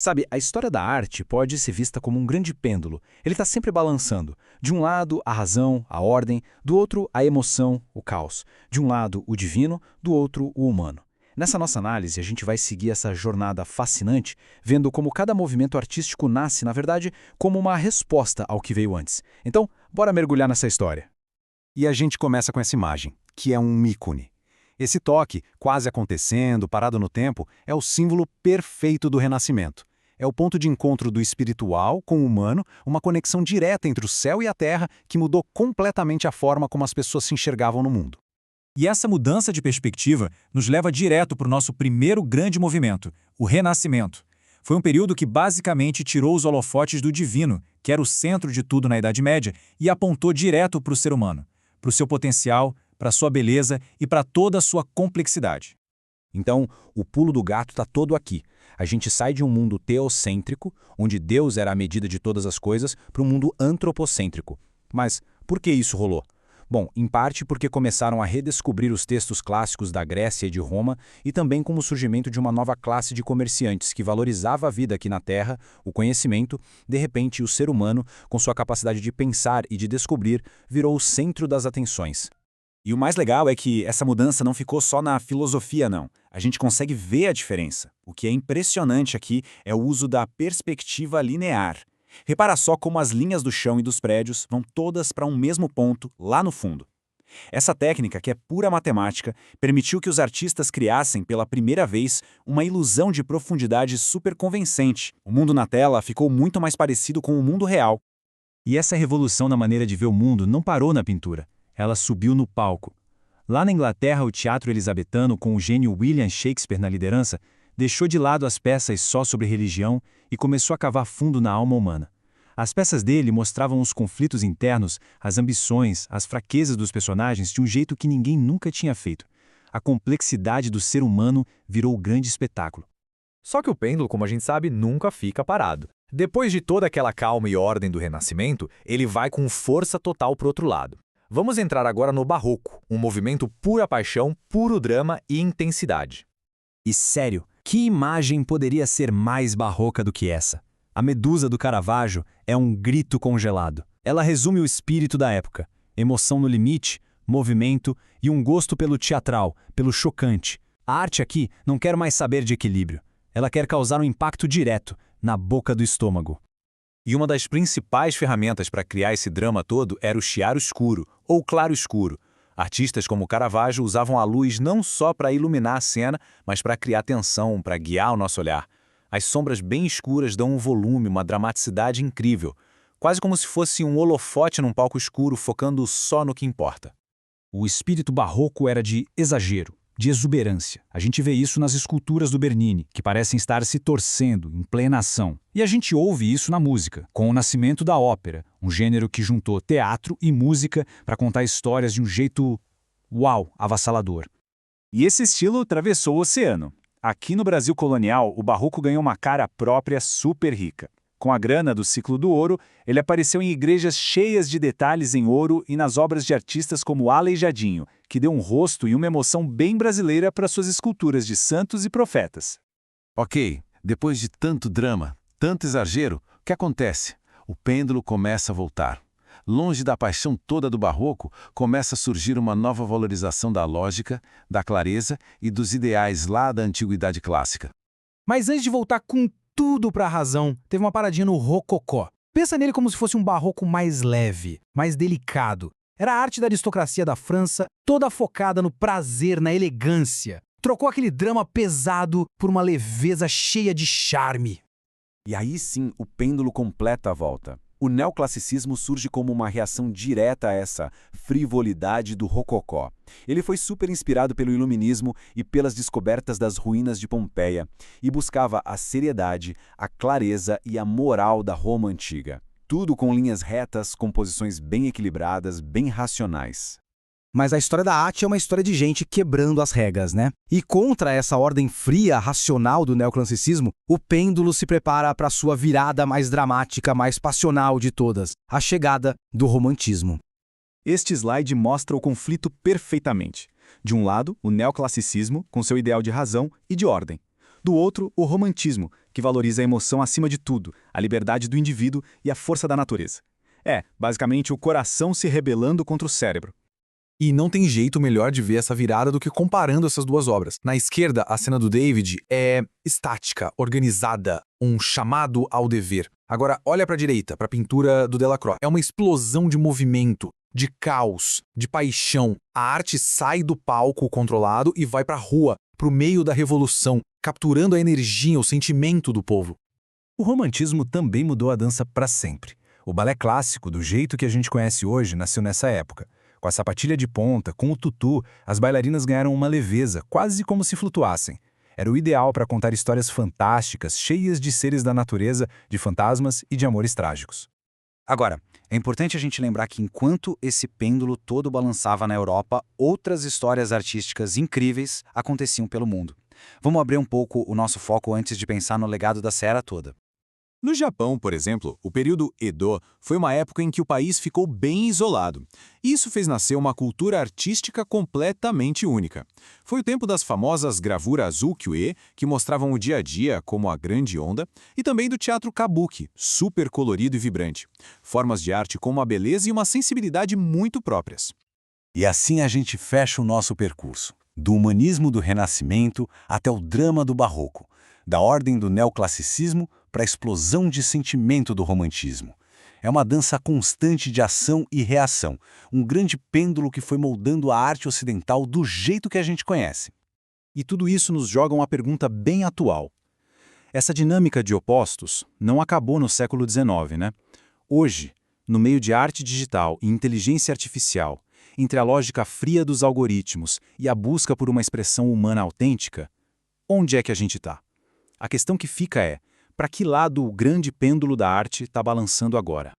Sabe, a história da arte pode ser vista como um grande pêndulo. Ele está sempre balançando. De um lado, a razão, a ordem, do outro, a emoção, o caos. De um lado, o divino, do outro, o humano. Nessa nossa análise, a gente vai seguir essa jornada fascinante, vendo como cada movimento artístico nasce, na verdade, como uma resposta ao que veio antes. Então, bora mergulhar nessa história. E a gente começa com essa imagem, que é um ícone. Esse toque, quase acontecendo, parado no tempo, é o símbolo perfeito do Renascimento. É o ponto de encontro do espiritual com o humano, uma conexão direta entre o céu e a terra que mudou completamente a forma como as pessoas se enxergavam no mundo. E essa mudança de perspectiva nos leva direto para o nosso primeiro grande movimento, o Renascimento. Foi um período que basicamente tirou os holofotes do divino, que era o centro de tudo na Idade Média, e apontou direto para o ser humano, para o seu potencial, para a sua beleza e para toda a sua complexidade. Então, o pulo do gato está todo aqui. A gente sai de um mundo teocêntrico, onde Deus era a medida de todas as coisas, para um mundo antropocêntrico. Mas por que isso rolou? Bom, em parte porque começaram a redescobrir os textos clássicos da Grécia e de Roma e também com o surgimento de uma nova classe de comerciantes que valorizava a vida aqui na Terra, o conhecimento. De repente, o ser humano, com sua capacidade de pensar e de descobrir, virou o centro das atenções. E o mais legal é que essa mudança não ficou só na filosofia, não. A gente consegue ver a diferença. O que é impressionante aqui é o uso da perspectiva linear. Repara só como as linhas do chão e dos prédios vão todas para um mesmo ponto, lá no fundo. Essa técnica, que é pura matemática, permitiu que os artistas criassem, pela primeira vez, uma ilusão de profundidade super convincente. O mundo na tela ficou muito mais parecido com o mundo real. E essa revolução na maneira de ver o mundo não parou na pintura. Ela subiu no palco. Lá na Inglaterra, o teatro elisabetano, com o gênio William Shakespeare na liderança, deixou de lado as peças só sobre religião e começou a cavar fundo na alma humana. As peças dele mostravam os conflitos internos, as ambições, as fraquezas dos personagens de um jeito que ninguém nunca tinha feito. A complexidade do ser humano virou o grande espetáculo. Só que o pêndulo, como a gente sabe, nunca fica parado. Depois de toda aquela calma e ordem do Renascimento, ele vai com força total para o outro lado. Vamos entrar agora no Barroco, um movimento pura paixão, puro drama e intensidade. E sério, que imagem poderia ser mais barroca do que essa? A Medusa do Caravaggio é um grito congelado. Ela resume o espírito da época: emoção no limite, movimento e um gosto pelo teatral, pelo chocante. A arte aqui não quer mais saber de equilíbrio. Ela quer causar um impacto direto, na boca do estômago. E uma das principais ferramentas para criar esse drama todo era o chiaro-escuro, ou claro-escuro. Artistas como Caravaggio usavam a luz não só para iluminar a cena, mas para criar tensão, para guiar o nosso olhar. As sombras bem escuras dão um volume, uma dramaticidade incrível, quase como se fosse um holofote num palco escuro focando só no que importa. O espírito barroco era de exagero, de exuberância. A gente vê isso nas esculturas do Bernini, que parecem estar se torcendo em plena ação. E a gente ouve isso na música, com o nascimento da ópera, um gênero que juntou teatro e música para contar histórias de um jeito, uau, avassalador. E esse estilo atravessou o oceano. Aqui no Brasil colonial, o barroco ganhou uma cara própria super rica. Com a grana do ciclo do ouro, ele apareceu em igrejas cheias de detalhes em ouro e nas obras de artistas como Aleijadinho, que deu um rosto e uma emoção bem brasileira para suas esculturas de santos e profetas. Ok, depois de tanto drama, tanto exagero, o que acontece? O pêndulo começa a voltar. Longe da paixão toda do barroco, começa a surgir uma nova valorização da lógica, da clareza e dos ideais lá da antiguidade clássica. Mas antes de voltar com tudo para a razão, teve uma paradinha no rococó. Pensa nele como se fosse um barroco mais leve, mais delicado. Era a arte da aristocracia da França, toda focada no prazer, na elegância. Trocou aquele drama pesado por uma leveza cheia de charme. E aí sim, o pêndulo completa a volta. O neoclassicismo surge como uma reação direta a essa frivolidade do rococó. Ele foi super inspirado pelo iluminismo e pelas descobertas das ruínas de Pompeia e buscava a seriedade, a clareza e a moral da Roma antiga. Tudo com linhas retas, composições bem equilibradas, bem racionais. Mas a história da arte é uma história de gente quebrando as regras, né? E contra essa ordem fria, racional do neoclassicismo, o pêndulo se prepara para sua virada mais dramática, mais passional de todas, a chegada do romantismo. Este slide mostra o conflito perfeitamente. De um lado, o neoclassicismo, com seu ideal de razão e de ordem. Do outro, o romantismo, que valoriza a emoção acima de tudo, a liberdade do indivíduo e a força da natureza. É, basicamente, o coração se rebelando contra o cérebro. E não tem jeito melhor de ver essa virada do que comparando essas duas obras. Na esquerda, a cena do David é estática, organizada, um chamado ao dever. Agora, olha para a direita, para a pintura do Delacroix. É uma explosão de movimento, de caos, de paixão. A arte sai do palco controlado e vai para a rua, para o meio da revolução, capturando a energia, o sentimento do povo. O romantismo também mudou a dança para sempre. O balé clássico, do jeito que a gente conhece hoje, nasceu nessa época. Com a sapatilha de ponta, com o tutu, as bailarinas ganharam uma leveza, quase como se flutuassem. Era o ideal para contar histórias fantásticas, cheias de seres da natureza, de fantasmas e de amores trágicos. Agora, é importante a gente lembrar que enquanto esse pêndulo todo balançava na Europa, outras histórias artísticas incríveis aconteciam pelo mundo. Vamos abrir um pouco o nosso foco antes de pensar no legado dessa era toda. No Japão, por exemplo, o período Edo foi uma época em que o país ficou bem isolado. Isso fez nascer uma cultura artística completamente única. Foi o tempo das famosas gravuras ukiyo-e, que mostravam o dia a dia como a grande onda, e também do teatro kabuki, super colorido e vibrante. Formas de arte com uma beleza e uma sensibilidade muito próprias. E assim a gente fecha o nosso percurso, do humanismo do Renascimento até o drama do Barroco, da ordem do neoclassicismo para a explosão de sentimento do romantismo. É uma dança constante de ação e reação, um grande pêndulo que foi moldando a arte ocidental do jeito que a gente conhece. E tudo isso nos joga uma pergunta bem atual. Essa dinâmica de opostos não acabou no século XIX, né? Hoje, no meio de arte digital e inteligência artificial, entre a lógica fria dos algoritmos e a busca por uma expressão humana autêntica, onde é que a gente está? A questão que fica é, para que lado o grande pêndulo da arte está balançando agora?